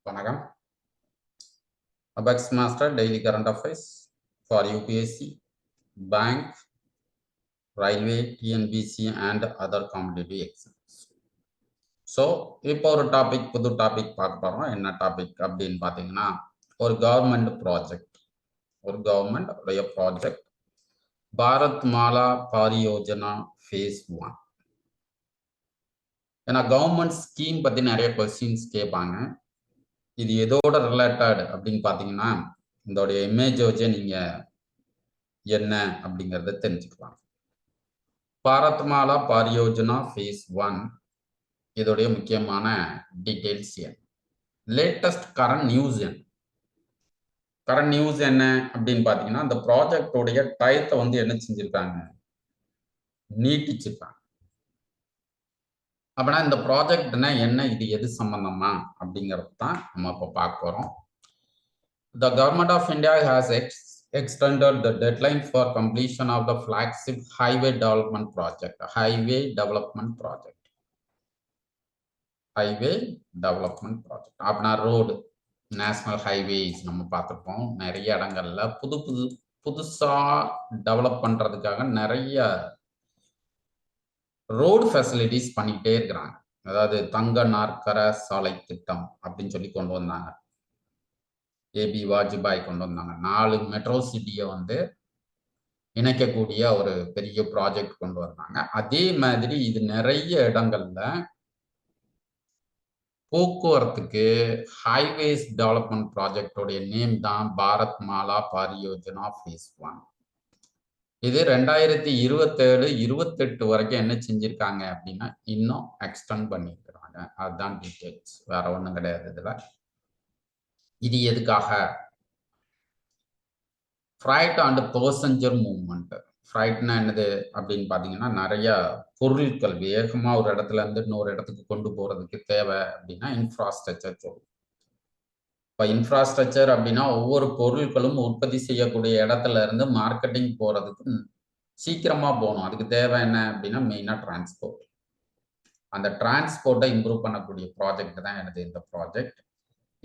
வணக்கம். Apex Master daily current affairs for UPSC, bank, railway, TNPSC and other competitive exams. So இப்போ ஒரு புது topic பார்க்க போகிறோம். என்ன டாபிக் அப்படின்னு பார்த்தீங்கன்னா, ஒரு government project Bharat Mala Pariyojana phase 1. ஏன்னா கவர்மெண்ட் ஸ்கீம் பற்றி நிறைய கொஸ்டின்ஸ் கேட்பாங்க. இது எதோட ரிலேட்டட் அப்படின்னு பார்த்தீங்கன்னா, இதோடைய இமேஜ் வச்சு நீங்கள் என்ன அப்படிங்கிறத தெரிஞ்சுக்கலாம். பாரத் மாலா பாரியோஜனா ஃபேஸ் 1 இதோடைய முக்கியமான டீடைல்ஸ் என்ன, லேட்டஸ்ட் கரண்ட் நியூஸ் என்ன அப்படின்னு பார்த்தீங்கன்னா, அந்த ப்ராஜெக்டோடைய டயத்தை வந்து என்ன செஞ்சிருக்காங்க, நீட்டிச்சிருக்காங்க. அப்படின்னா இந்த ப்ராஜெக்ட்னா என்ன, இது எது சம்பந்தமா அப்படிங்கிறது தான் நம்ம இப்போ பார்க்க போகிறோம். The Government of India has extended the deadline for completion of the flagship highway development project. அப்படின்னா ரோடு, நேஷனல் ஹைவேஸ் நம்ம பார்த்துருப்போம். நிறைய இடங்கள்ல புதுசா டெவலப் பண்றதுக்காக நிறைய ரோடு ஃபெசிலிட்டிஸ் பண்ணிக்கிட்டே இருக்கிறாங்க. அதாவது தங்க நாற்கர சாலை திட்டம் அப்படின்னு சொல்லி கொண்டு வந்தாங்க. ஏபி வாஜ்பாய் கொண்டு வந்தாங்க. 4 மெட்ரோ சிட்டியை வந்து இணைக்கக்கூடிய ஒரு பெரிய ப்ராஜெக்ட் கொண்டு வந்தாங்க. அதே மாதிரி இது நிறைய இடங்கள்ல போக்குவரத்துக்கு ஹைவேஸ் டெவலப்மெண்ட் ப்ராஜெக்டோடைய நேம் தான் பாரத் மாலா பாரியோஜனா ஃபேஸ் 1. இது 2027-28 வரைக்கும் என்ன செஞ்சிருக்காங்க அப்படின்னா இன்னும் எக்ஸ்டெண்ட் பண்ணிருக்கிறாங்க. அதுதான் டீடைல்ஸ், வேற ஒன்றும் கிடையாது. இதுல இது எதுக்காக, ஃப்ரைட் அண்ட் பேசஞ்சர் மூவ்மெண்ட். ஃப்ரைட்னா என்னது அப்படின்னு பார்த்தீங்கன்னா, நிறைய பொருட்கள் வேகமாக ஒரு இடத்துல இருந்து இன்னொரு இடத்துக்கு கொண்டு போகிறதுக்கு தேவை அப்படின்னா இன்ஃப்ராஸ்ட்ரக்சர் சொல்லுவோம். இப்போ இன்ஃப்ராஸ்ட்ரக்சர் அப்படின்னா ஒவ்வொரு பொருட்களும் உற்பத்தி செய்யக்கூடிய இடத்துல இருந்து மார்க்கெட்டிங் போகிறதுக்கு சீக்கிரமாக போகணும். அதுக்கு தேவை என்ன அப்படின்னா மெயினாக டிரான்ஸ்போர்ட். அந்த டிரான்ஸ்போர்ட்டை இம்ப்ரூவ் பண்ணக்கூடிய ப்ராஜெக்ட் தான் எனது இந்த ப்ராஜெக்ட்.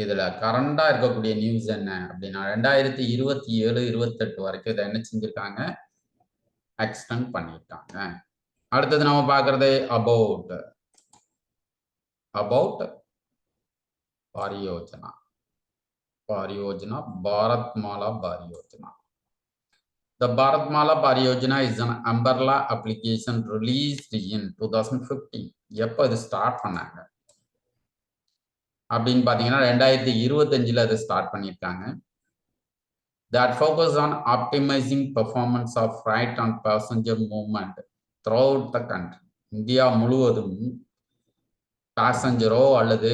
இதுல கரண்டா இருக்கக்கூடிய நியூஸ் என்ன அப்படின்னா 2027-28 வரைக்கும் இதை என்ன செஞ்சிருக்காங்க, எக்ஸ்டெண்ட் பண்ணிட்டாங்க. அடுத்தது நம்ம பார்க்கறது about Pariyojana Bharat Mala Pariyojana. The Bharat Mala Pariyojana is an umbrella application released in 2015. எப்போ இது ஸ்டார்ட் பண்ணாங்க அப்படின்னு பார்த்தீங்கன்னா 2025 அதை ஸ்டார்ட் பண்ணியிருக்காங்க. That focus on optimizing performance of freight and passenger movement throughout the country. India முழுவதும் பேசஞ்சரோ அல்லது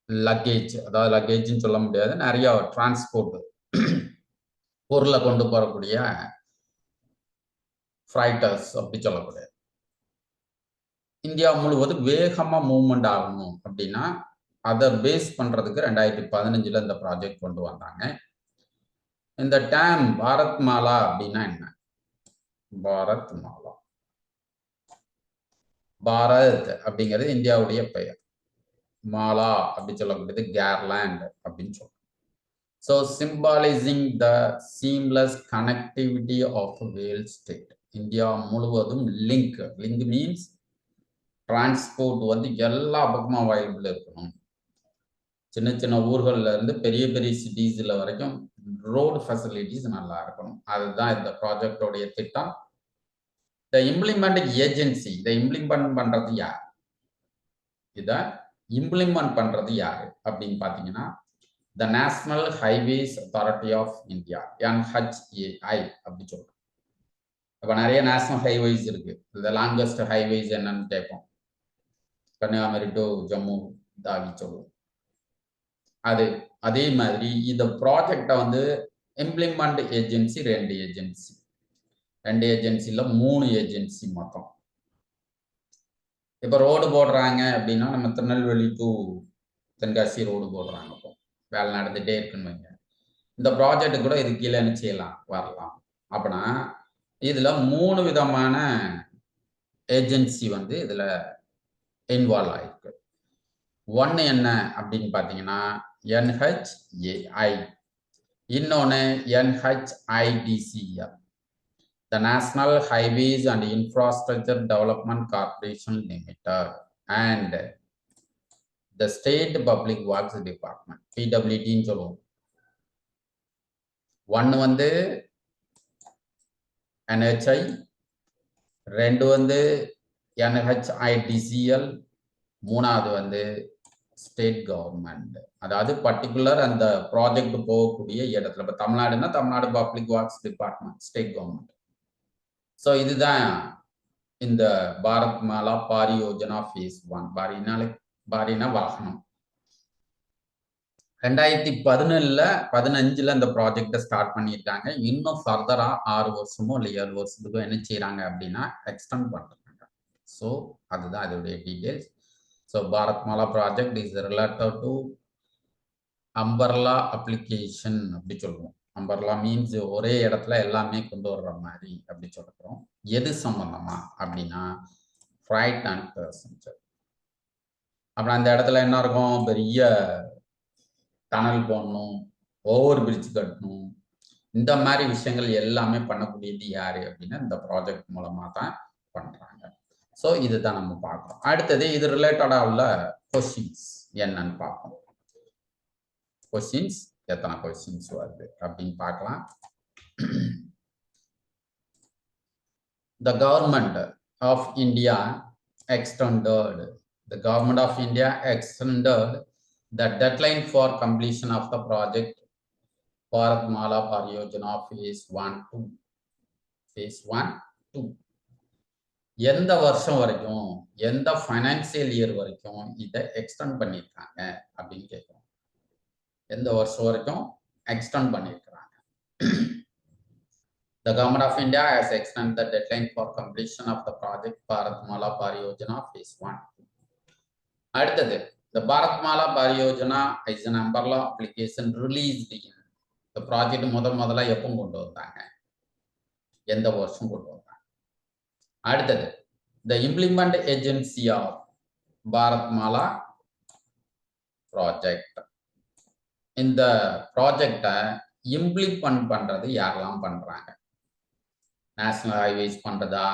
லக்கேஜ், அதாவது லக்கேஜ்னு சொல்ல முடியாது, நிறைய டிரான்ஸ்போர்ட் பொருளை கொண்டு போகக்கூடிய ஃப்ரைட்டர்ஸ் அப்படி சொல்லக்கூடிய இந்தியா முழுவதும் வேகமாக மூவ்மெண்ட் ஆகணும் அப்படின்னா அதை பேஸ் பண்ணுறதுக்கு 2015 இந்த ப்ராஜெக்ட் கொண்டு வந்தாங்க. இந்த டேம் பாரத் மாலா அப்படின்னா என்ன, பாரத் அப்படிங்கிறது இந்தியாவுடைய பெயர், மாலா அப்படி சொல்லக்கூடியது கேர்லாண்ட் அப்படின்னு சொல்றோம். So symbolising the seamless connectivity of whole state. India முழுவதும் லிங்க் மீன்ஸ் டிரான்ஸ்போர்ட் வந்து எல்லா பக்கமும் அவைலபிள் இருக்கணும். சின்ன சின்ன ஊர்கள்ல இருந்து பெரிய பெரிய சிட்டிஸ்ல வரைக்கும் ரோடு ஃபெசிலிட்டிஸ் நல்லா இருக்கணும். அதுதான் இந்த ப்ராஜெக்டோடைய திட்டம். இதை இம்ப்ளிமெண்ட் பண்றது யார், அப்படின்னு பாத்தீங்கன்னா the national highways authority of India, NHAI அப்படி சொல்றோம். அப்ப நிறைய நேஷனல் ஹைவேஸ் இருக்கு. இந்த லாங்கஸ்ட் ஹைவேஸ் என்னன்னு கேட்போம். கன்னியாகுமரி டு ஜம்மு தாவி சொல்லுவோம். அதே மாதிரி இந்த ப்ராஜெக்டை வந்து இம்ப்ளிமெண்ட் ஏஜென்சி 2 ஏஜென்சியில் 3 ஏஜென்சி மொத்தம். இப்போ ரோடு போடுறாங்க அப்படின்னா நம்ம திருநெல்வேலி டு தென்காசி ரோடு போடுறாங்க, இப்போ வேலை நடந்துகிட்டே இருக்குன்னு வைங்க. இந்த ப்ராஜெக்ட் கூட இது கீழே என்ன செய்யலாம், வரலாம். அப்படின்னா இதில் 3 விதமான ஏஜென்சி வந்து இதில் இன்வால்வ் ஆயிருக்கு. ஒன்று என்ன அப்படின்னு பார்த்தீங்கன்னா NHAI, இன்னொன்று NHIDCL, the National Highways and Infrastructure Development Corporation Limited, and the State Public Works Department, PWDன்னு சொல்லுவோம். ஒன்று வந்து NHI, ரெண்டு வந்து NHIDCL, மூணாவது வந்து ஸ்டேட் கவர்மெண்ட். அதாவது பர்டிகுலர் அந்த ப்ராஜெக்ட் போகக்கூடிய இடத்துல, இப்போ தமிழ்நாடுன்னா Tamil Nadu public works department, state government. So இதுதான் இந்த பாரத் மாலா பாரியோஜனா phase 1. பாரினா வாகனம். 2015 இந்த ப்ராஜெக்டை ஸ்டார்ட் பண்ணியிருக்காங்க. இன்னும் ஃபர்தரா 6 வருஷமோ இல்லை 7 வருஷத்துக்கோ என்ன செய்யறாங்க அப்படின்னா எக்ஸ்டெண்ட் பண்றாங்க. ஸோ அதுதான் அதோடைய details. So Bharat Mala project is related to umbrella application அப்படி சொல்லுவோம். அம்பர்லா மீன்ஸ் ஒரே இடத்துல எல்லாமே கொண்டு வர்ற மாதிரி அப்படி சொல்றோம். எது சம்பந்தமா அப்படின்னா ஃப்ரைட் அண்ட் பேசஞ்சர். அப்புறம் அந்த இடத்துல என்ன இருக்கும், பெரிய டனல் போடணும், ஓவர் பிரிட்ஜ் கட்டணும், இந்த மாதிரி விஷயங்கள் எல்லாமே பண்ணக்கூடியது யாரு அப்படின்னா இந்த ப்ராஜெக்ட் மூலமா தான் பண்றாங்க. ஸோ இதுதான் நம்ம பார்க்கறோம். அடுத்தது இது ரிலேட்டடா உள்ள கொஸ்டின்ஸ் என்னன்னு பார்ப்போம். கொஸ்டின்ஸ் எத்தனை கொஸ்டின்ஸ் வருது அப்படின்னு பார்க்கலாம். The government of India extended the deadline for completion of the project Bharat Mala Pariyojana phase 1-2. எந்த வருஷம் வரைக்கும், எந்த ஃபைனான்சியல் இயர் வரைக்கும் இதை எக்ஸ்டெண்ட் பண்ணியிருக்காங்க அப்படின்னு கேட்குறோம். எந்த வருஷம் வரைக்கும் எக்ஸ்டெண்ட் பண்ணியிருக்கிறாங்க. The Government of India has extended the deadline for completion of the project Bharat Mala Pariyojana phase 1-2. அடுத்தது, the Bharat Mala Pariyojana is an umbrella application released in the project முதல்ல எப்போ கொண்டு வந்தாங்க, எந்த வருஷம் கொண்டு வந்தாங்க. அடுத்தது, the implement agency of Bharat Mala project. இந்த ப்ராஜெக்டை இம்ப்ளிமெண்ட் பண்றது யாரெல்லாம் பண்றாங்க? நேஷனல் ஹைவேஸ் பண்றதா,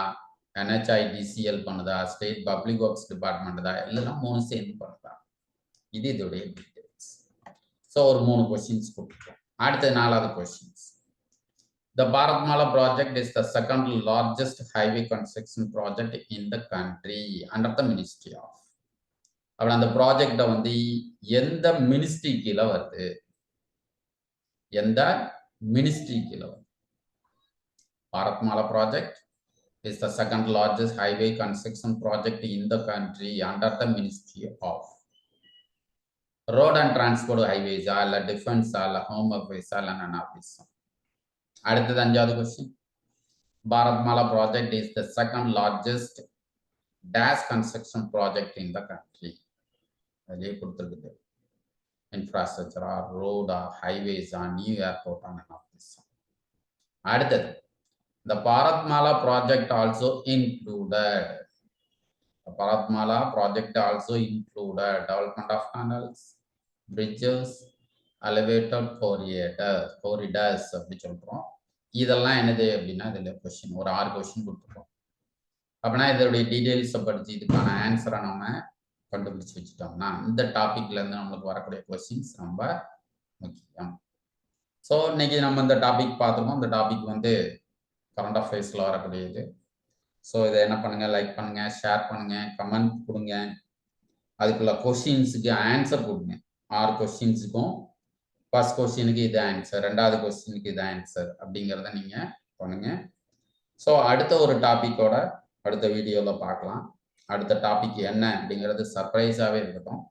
NHIDCL பண்ணுதா, ஸ்டேட் பப்ளிக் ஒர்க்ஸ் டிபார்ட்மெண்ட் தான், எல்லாம் 3 சேர்ந்து பண்ணுதா? இது இதோடைய டீடைல்ஸ். ஸோ ஒரு 3 கொஸ்டின்ஸ் கொடுத்துருக்கோம். அடுத்த 4வது questions. The Bharat Mala project is the second largest highway construction project in the country under the Ministry of. அப்படி அந்த ப்ராஜெக்டை வந்து எந்த மினிஸ்ட்ரி கீழே வருது? எந்த மினிஸ்ட்ரி கீழே வருது? Bharat Mala project is the second largest highway construction project in the country under the Ministry of Road and Transport Highways, அல்ல டிஃபென்ஸ், அல்ல ஹோம் அஃபேர்ஸ், அல்ல நான் ஆஃபீஸ். அடுத்தது 5வது question. Bharat Mala project is the second largest dash construction project in the country. அதே கொடுத்துருக்குது. இன்ஃப்ராஸ்ட்ரக்சரா, ரோடா, ஹைவேஸா, new ஏர்போர்ட்டா, நான் office. அடுத்தது, the Bharat Mala project also included development of tunnels, bridges, elevated corridors அப்படி சொல்றோம். இதெல்லாம் என்னது அப்படின்னா இதுல கொஸ்டின் ஒரு 6 கொஸ்டின் கொடுத்துருக்கோம். அப்படின்னா இதோடைய டீடைல்ஸை படிச்சு இதுக்கான ஆன்சரை நம்ம கண்டுபிடிச்சு வச்சுட்டோம்னா இந்த டாபிக்ல இருந்து நம்மளுக்கு வரக்கூடிய கொஸ்டின்ஸ் ரொம்ப முக்கியம். ஸோ இன்னைக்கு நம்ம இந்த டாபிக் பார்த்துருக்கோம். இந்த டாபிக் வந்து கரண்ட் அஃபேர்ஸில் வரக்கூடியது. ஸோ இதை என்ன பண்ணுங்க, லைக் பண்ணுங்க, ஷேர் பண்ணுங்க, கமெண்ட் கொடுங்க. அதுக்குள்ள கொஸ்டின்ஸுக்கு ஆன்சர் கொடுங்க. 6 கொஸ்டின்ஸுக்கும் ஃபர்ஸ்ட் கொஸ்டினுக்கு இது ஆன்சர், 2வது கொஸ்டினுக்கு இது ஆன்சர் அப்படிங்கிறத நீங்க பண்ணுங்க. ஸோ அடுத்த ஒரு டாபிக்கோட அடுத்த வீடியோவில் பார்க்கலாம். அடுத்த டாபிக் என்ன அப்படிங்கிறது சர்ப்ரைஸாகவே இருக்கட்டும்.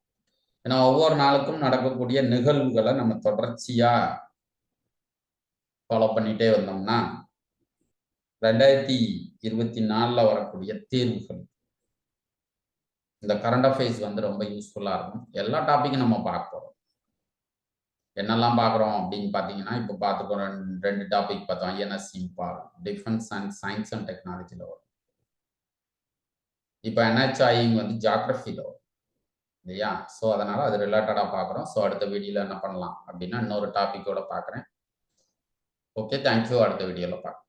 ஏன்னா ஒவ்வொரு நாளுக்கும் நடக்கக்கூடிய நிகழ்வுகளை நம்ம தொடர்ச்சியா ஃபாலோ பண்ணிட்டே வந்தோம்னா 2024 வரக்கூடிய தேர்வுகள் இந்த கரண்ட் அஃபேர்ஸ் வந்து ரொம்ப யூஸ்ஃபுல்லா இருக்கும். எல்லா டாபிக்கும் நம்ம பார்க்கிறோம். என்னெல்லாம் பார்க்குறோம் அப்படின்னு பார்த்தீங்கன்னா, இப்போ பார்த்துக்கிறோம் 2 டாபிக் பார்த்தோம். INS Imphal, defence and science and டெக்னாலஜியில் வரும். இப்போ NHI வந்து ஜியாகிரபியில் வரும். இல்லையா? ஸோ அதனால அது ரிலேட்டடா பார்க்குறோம். ஸோ அடுத்த வீடியோல என்ன பண்ணலாம் அப்படின்னா, இன்னொரு டாபிக்கோட பார்க்குறேன். ஓகே. Thank you. அடுத்த வீடியோல பார்க்கலாம்.